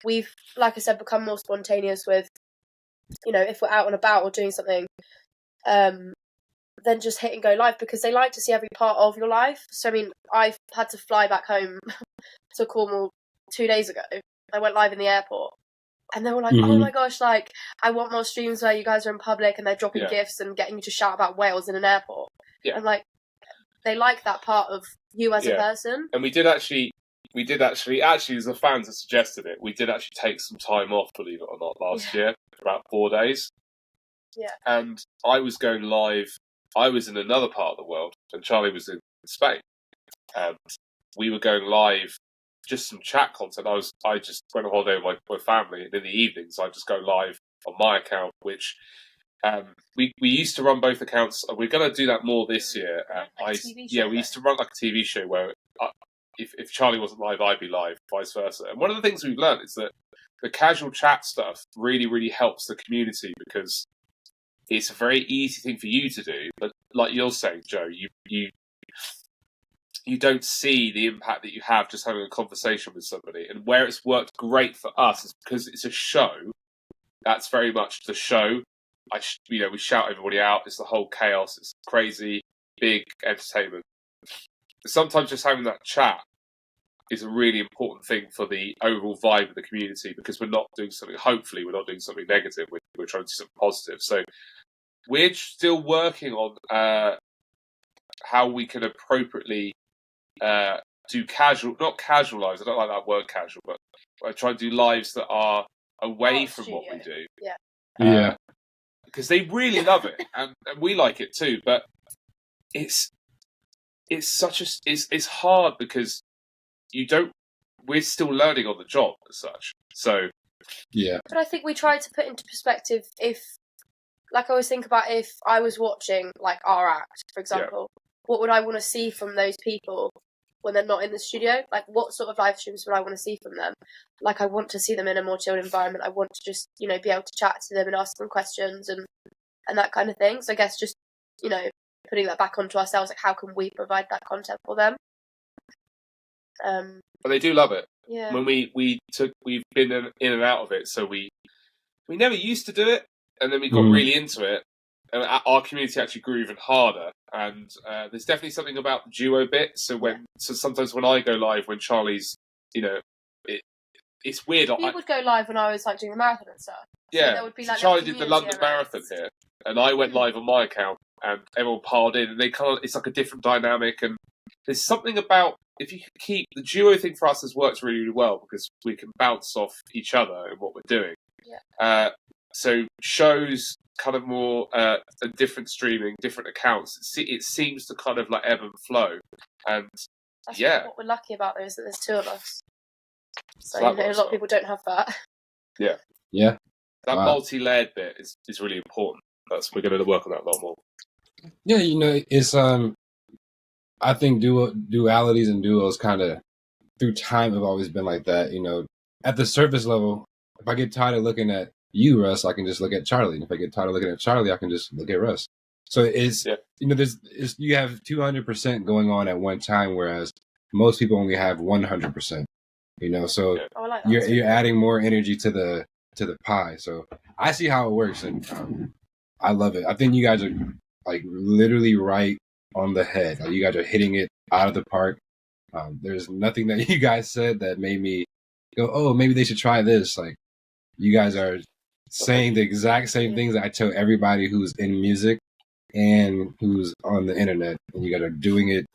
we've, like I said, become more spontaneous with, you know, if we're out and about or doing something, then just hit and go live because they like to see every part of your life. So, I mean, I've had to fly back home to Cornwall 2 days ago. I went live in the airport and they were like, oh my gosh, like, I want more streams where you guys are in public and they're dropping gifts and getting you to shout about Wales in an airport. Yeah. And, like, they like that part of you as a person. And we did actually, as the fans have suggested it, we did actually take some time off, believe it or not, last year, about 4 days. Yeah. And I was going live. I was in another part of the world, and Charlie was in Spain. And we were going live, just some chat content. I just went on holiday with my family, and in the evenings, I just go live on my account, which we used to run both accounts. We're going to do that more this year. We used to run like a TV show where if Charlie wasn't live, I'd be live, vice versa. And one of the things we've learned is that the casual chat stuff really, really helps the community because it's a very easy thing for you to do, but like you're saying, Joe, you don't see the impact that you have just having a conversation with somebody. And where it's worked great for us is because it's a show. That's very much the show. We shout everybody out. It's the whole chaos. It's crazy, big entertainment. Sometimes just having that chat is a really important thing for the overall vibe of the community because we're not doing something. Hopefully, we're not doing something negative. We're trying to do something positive. So we're still working on how we can appropriately do not casual lives. I don't like that word casual, but I try to do lives that are away from what we do. Yeah. Because they really love it, and we like it too. But it's hard because we're still learning on the job as such. So but I think we try to put into perspective I always think about if I was watching like our act, for example, what would I want to see from those people when they're not in the studio? Like, what sort of live streams would I want to see from them? Like, I want to see them in a more chilled environment. I want to just, be able to chat to them and ask them questions and that kind of thing. So I guess just, putting that back onto ourselves, like, how can we provide that content for them? But they do love it. Yeah. When we've been in and out of it, so we never used to do it, and then we got really into it, and our community actually grew even harder. And there's definitely something about the duo bit. So sometimes when I go live, when Charlie's, it's weird. He would go live when I was like doing the marathon and stuff. Yeah, so there would be, like, Charlie did the London Marathon here, and I went live on my account, and everyone piled in, and it's like a different dynamic. And there's something about, if you can keep the duo thing for us has worked really, really well because we can bounce off each other in what we're doing. Yeah. So shows kind of more different streaming, different accounts. It seems to kind of like ebb and flow, and That's what we're lucky about though is that there's two of us. So a lot of people don't have that. Yeah. Yeah. That multi-layered bit is really important. We're going to work on that a lot more. Yeah, it's I think dualities and duos kind of through time have always been like that. At the surface level, if I get tired of looking at you, Russ, I can just look at Charlie. And if I get tired of looking at Charlie, I can just look at Russ. So you have 200% going on at one time, whereas most people only have 100%. So I like you're adding more energy to the pie. So I see how it works, and I love it. I think you guys are like literally right on the head. Like, you guys are hitting it out of the park. There's nothing that you guys said that made me go, oh, maybe they should try this. Like, you guys are saying the exact same things that I tell everybody who's in music and who's on the internet, and you guys are doing it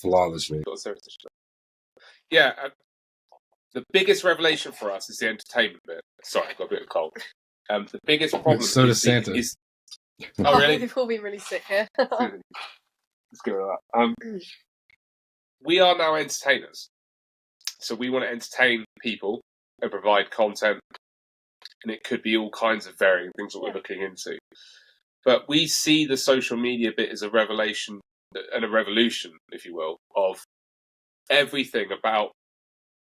flawlessly. Yeah. The biggest revelation for us is the entertainment bit. Sorry, I got a bit of a cold. The biggest problem so does Santa. Oh, really? We've all been really sick here. Let's go with that. We are now entertainers. So we want to entertain people and provide content. And it could be all kinds of varying things that we're looking into. But we see the social media bit as a revelation and a revolution, if you will, of everything about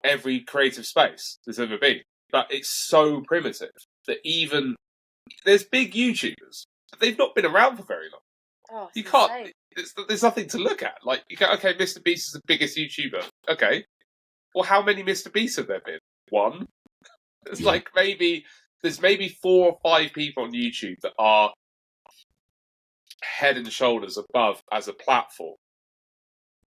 every creative space there's ever been. But it's so primitive that even there's big YouTubers, but they've not been around for very long. Oh, you can't. There's nothing to look at. Like, you go, okay, Mr. Beast is the biggest YouTuber. Okay, well, how many Mr. Beasts have there been? One. It's like there's maybe 4 or 5 people on YouTube that are head and shoulders above as a platform.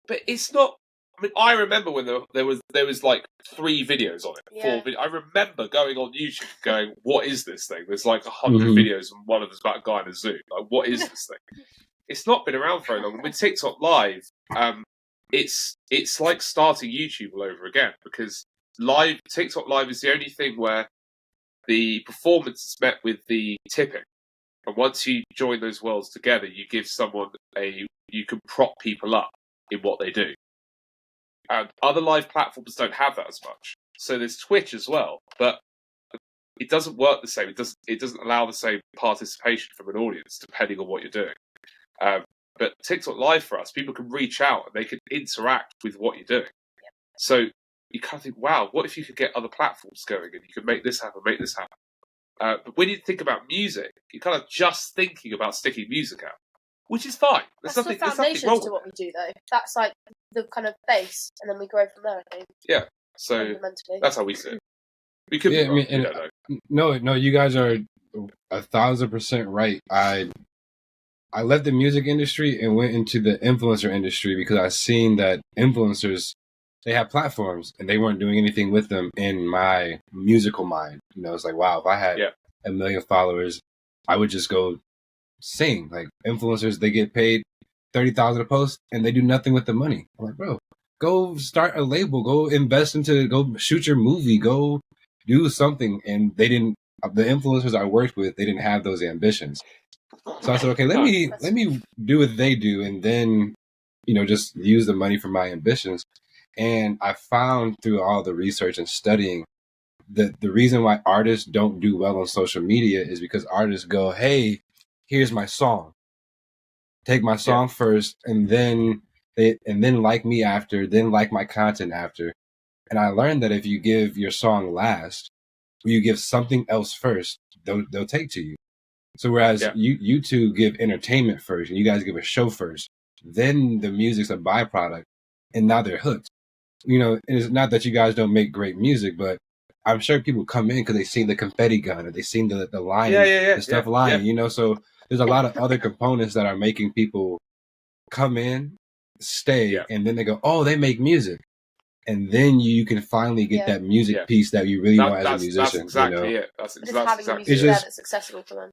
But it's not. I mean, I remember when there was like 3 videos on it, 4 videos. I remember going on YouTube, going, "What is this thing?" There's like 100 videos, and one of them's about a guy in a zoo. Like, what is this thing? It's not been around very long. And with TikTok Live, it's like starting YouTube all over again, because TikTok Live is the only thing where the performance is met with the tipping. And once you join those worlds together, you give someone you can prop people up in what they do. And other live platforms don't have that as much. So there's Twitch as well, but it doesn't work the same. It doesn't allow the same participation from an audience depending on what you're doing. But TikTok Live for us, people can reach out and they can interact with what you're doing. So you kind of think, wow, what if you could get other platforms going and you could make this happen, make this happen? But when you think about music, you're kind of just thinking about sticking music out, which is fine. That's the foundations to what we do, though. That's like the kind of base, and then we grow from there, I think. Yeah, so that's how we see it. We could be wrong, No, you guys are 1,000% right. I left the music industry and went into the influencer industry because I seen that influencers, they have platforms and they weren't doing anything with them in my musical mind. It's like, wow, if I had 1 million followers, I would just go sing. Like, influencers, they get paid $30,000 a post and they do nothing with the money. I'm like, bro, go start a label, go shoot your movie, go do something. And the influencers I worked with, they didn't have those ambitions. So I said, okay, let me do what they do, and then, just use the money for my ambitions. And I found through all the research and studying that the reason why artists don't do well on social media is because artists go, hey, here's my song. Take my song first, and then like me after, then like my content after. And I learned that if you give your song last, or you give something else first, they'll take to you. So whereas you two give entertainment first, and you guys give a show first, then the music's a byproduct, and now they're hooked. And it's not that you guys don't make great music, but I'm sure people come in because they seen the confetti gun, or they seen the lion, the stuff lying. So there's a lot of other components that are making people come in, stay, Yeah. and then they go, oh, they make music. And then you can finally get that music Yeah. piece that you really want as a That's musician. exactly you know? it. That's Just having exactly music It's there just- that's accessible for them.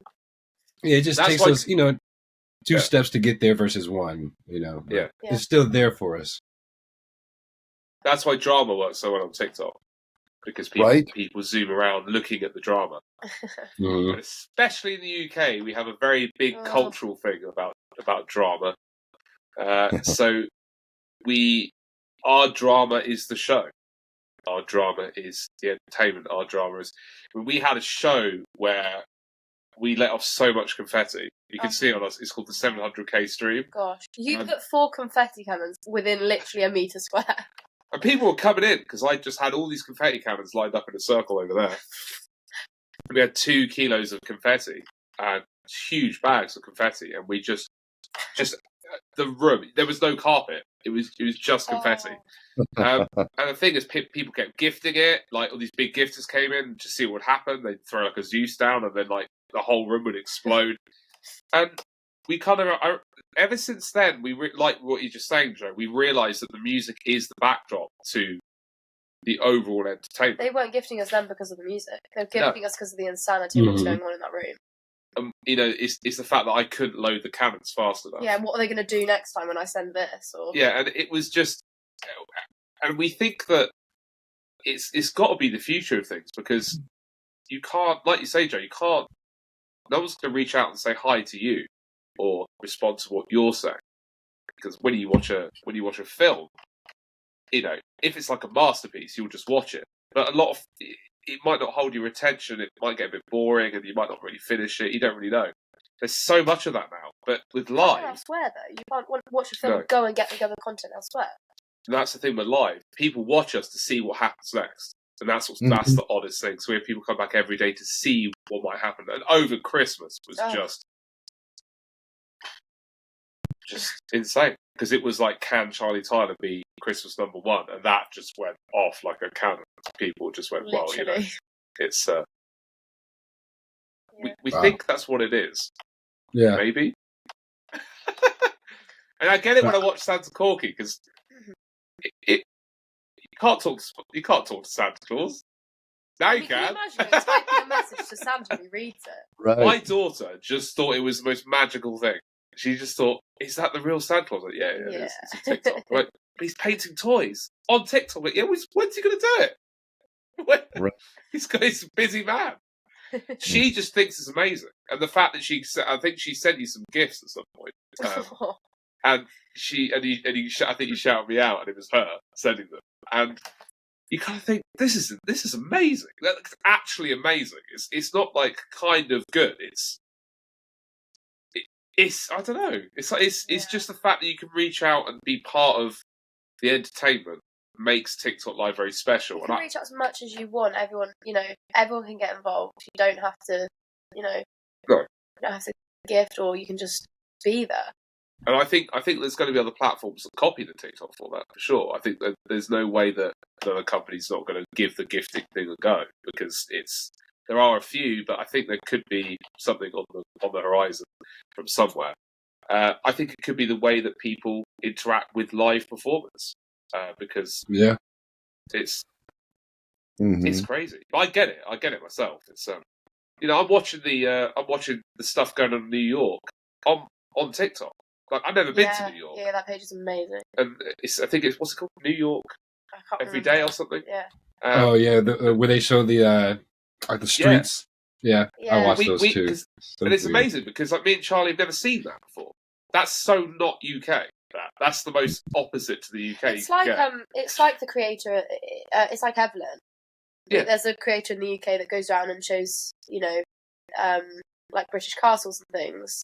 Yeah, it just That's takes why- us, 2 Yeah. steps to get there versus one, But Yeah. Yeah. It's still there for us. That's why drama works so well on TikTok, because people zoom around looking at the drama. Mhm. And especially in the UK, we have a very big Oh. cultural thing about drama. So our drama is the show. Our drama is the entertainment. Our drama is. We had a show where we let off so much confetti. You can see it on us. It's called the 700k stream. Gosh, you Um, put 4 confetti cannons within literally a meter square. And people were coming in because I just had all these confetti cannons lined up in a circle over there. We had 2 kilos of confetti and huge bags of confetti, and we just the room. There was no carpet. It was just confetti. Oh. And the thing is, people kept gifting it. Like all these big gifters came in to see what would happen. They'd throw like a Zeus down, and then like the whole room would explode. And we kind of, ever since then, like what you're just saying, Joe. We realised that the music is the backdrop to the overall entertainment. They weren't gifting us then because of the music. They were gifting us because of the insanity Mhm. of what's going on in that room. It's the fact that I couldn't load the cannons fast enough. Yeah, and what are they going to do next time when I send this? Or Yeah, and it was just, and we think that it's got to be the future of things, because you can't, like you say, Joe, no one's going to reach out and say hi to you or respond to what you're saying, because when you watch a film, if it's like a masterpiece, you'll just watch it. But a lot of it might not hold your attention. It might get a bit boring, and you might not really finish it. You don't really know. There's so much of that now. But with live, elsewhere though, you can't watch a film No. and go and get the other content elsewhere. and that's the thing with live. People watch us to see what happens next. And that's Mm-hmm. that's the oddest thing. So we have people come back every day to see what might happen. And over Christmas was Oh. just insane. Because it was like, can Charlie Tyler be Christmas number 1? And that just went off like a cannon. People just went, well, Literally. it's Yeah. we Wow. think that's what it is. Yeah. Maybe. And I get it when I watch Santa Corky, because you can't talk to Santa Claus. Now you Can can. you imagine typing a message to Santa and he reads it? Right. My daughter just thought it was the most magical thing. She just thought, "Is that the real Santa Claus?" Like, yeah, it is. It's a TikTok. Like, but he's painting toys on TikTok. Like, yeah, when's he going to do it? Right. He's a busy man. She just thinks it's amazing, and the fact that I think she sent you some gifts at some point, and I think you shouted me out, and it was her sending them, and you kind of think this is amazing. That's actually amazing. It's not like kind of good. It's I don't know. It's just the fact that you can reach out and be part of the entertainment makes TikTok Live very special. You can reach out as much as you want. Everyone can get involved. You don't have to, No. you don't have to gift, or you can just be there. And I think there's going to be other platforms that copy the TikTok format for sure. I think that there's no way that another company's not going to give the gifting thing a go, because there are a few, but I think there could be something on the horizon from somewhere. I think it could be the way that people interact with live performance, because it's crazy. But I get it myself. It's I'm watching the stuff going on in New York on TikTok. Like, I've never been to New York. Yeah, that page is amazing. And I think it's, what's it called? New York I can't Every remember. Day or something? Yeah. Where they show the like the streets. Yeah, I watched those too. And it's amazing because like me and Charlie have never seen that before. That's so not UK. That's the most opposite to the UK. It's like it's like the creator. It's like Evelyn. Yeah. There's a creator in the UK that goes around and shows like British castles and things,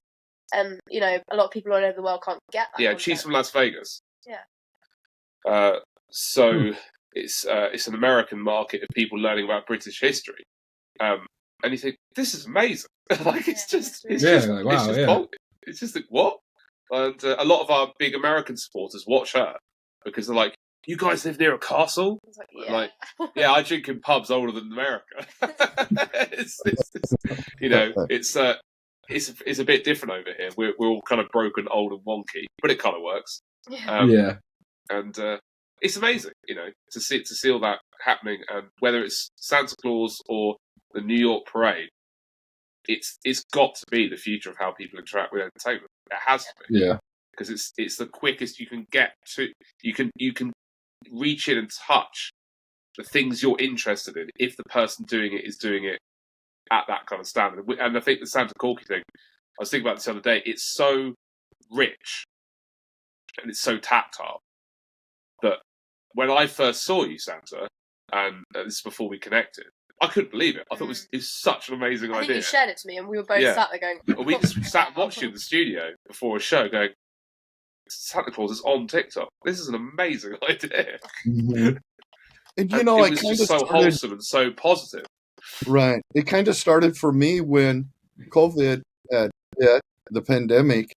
and a lot of people all over the world can't get that. Yeah, content. she's from Las Vegas. Yeah. So it's an American market of people learning about British history. And you think, this is amazing. Like, it's just bonkers. It's just like, what? And a lot of our big American supporters watch her because they're like, you guys live near a castle? It's like, I'm like, yeah, I drink in pubs older than America. It's it's a bit different over here. We're all kind of broken, old, and wonky, but it kind of works. Yeah. And it's amazing, to see all that happening, and whether it's Santa Claus or the New York Parade, it's got to be the future of how people interact with entertainment. It has to be, Yeah. because it's the quickest you can get to. You can reach in and touch the things you're interested in if the person doing it is doing it at that kind of standard. And I think the Santa Corky thing, I was thinking about this the other day. It's so rich and it's so tactile that when I first saw you, Santa, and this is before we connected, I couldn't believe it. I thought it was such an amazing I think idea. you shared it to me, and we were both sat there going. Well, we just sat watching the studio before a show, going, Santa Claus is on TikTok. This is an amazing idea. Mm-hmm. And it was just so wholesome and so positive. Right. It kind of started for me when COVID hit, the pandemic,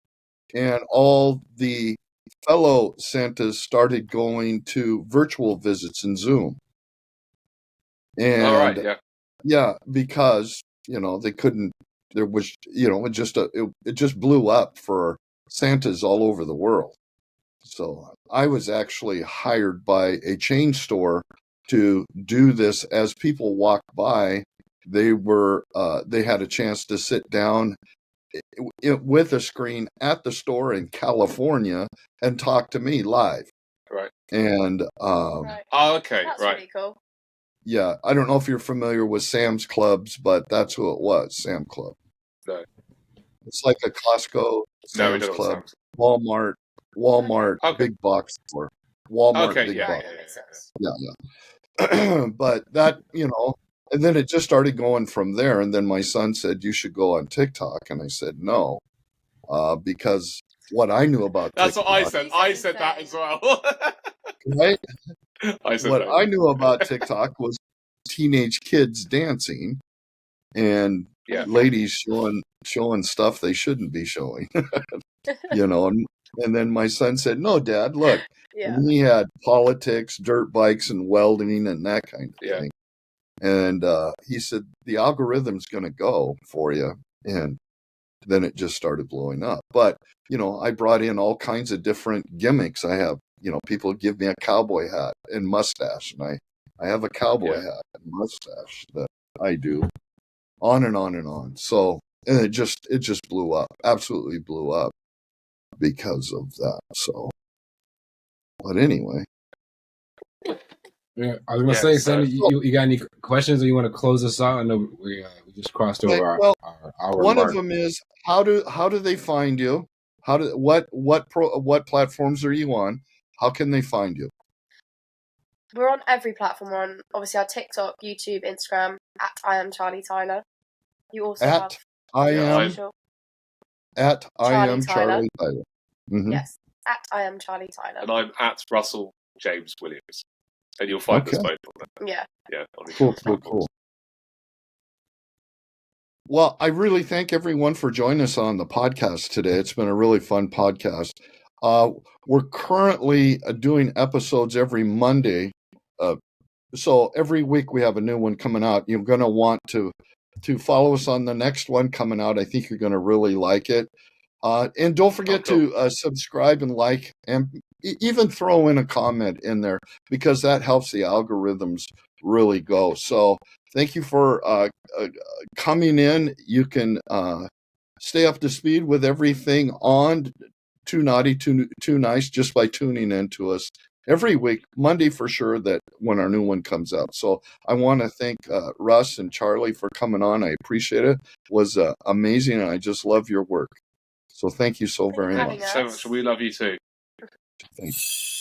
and all the fellow Santas started going to virtual visits in Zoom. And all right, yeah. Yeah, because, they couldn't, there was, it just blew up for Santas all over the world. So I was actually hired by a chain store to do this. As people walked by, they had a chance to sit down with a screen at the store in California and talk to me live. Right. And Right. Oh, okay, That's right. really cool. Yeah, I don't know if you're familiar with Sam's Clubs, but that's who it was, Sam Club. No. It's like a Costco, Sam's Club, Walmart, Okay. big box store. Walmart, Okay, big yeah, box. That makes sense. Yeah. But that, and then it just started going from there. And then my son said, you should go on TikTok. And I said, no, because what I knew about That's TikTok. what I said. I said that as well. Right? I said What that. I knew about TikTok was teenage kids dancing and ladies showing stuff they shouldn't be showing. And then my son said, no, Dad, look. Yeah. And we had politics, dirt bikes, and welding and that kind of thing. And he said, the algorithm's going to go for you. And then it just started blowing up. But, I brought in all kinds of different gimmicks. I have, people give me a cowboy hat and mustache. And I have a cowboy hat and mustache that I do, on and on and on. So, and it just blew up, absolutely blew up because of that. So, but anyway. Yeah, I was gonna say, Sammy, you got any questions, or you want to close us out? I know we just crossed over our hour. One mark. of them is how do they find you? What platforms are you on? How can they find you? We're on every platform. We're on, obviously, our TikTok, YouTube, Instagram, at I am Charlie Tyler. You also have I am Charlie Charlie Tyler. Mm-hmm. Yes, at I am Charlie Tyler. And I'm at Russell James Williams. And you'll find us both on that. Yeah. Yeah. Cool. Well, I really thank everyone for joining us on the podcast today. It's been a really fun podcast. We're currently doing episodes every Monday. So every week we have a new one coming out. You're going to want to follow us on the next one coming out. I think you're going to really like it. And don't forget to subscribe and like, and even throw in a comment in there, because that helps the algorithms really go. So thank you for coming in. You can stay up to speed with everything on Too Naughty, Too Nice just by tuning in to us every week, Monday for sure, that when our new one comes out. So I want to thank Russ and Charlie for coming on. I appreciate it. It was amazing, and I just love your work. So thank you so very much. So much. We love you too. Thanks.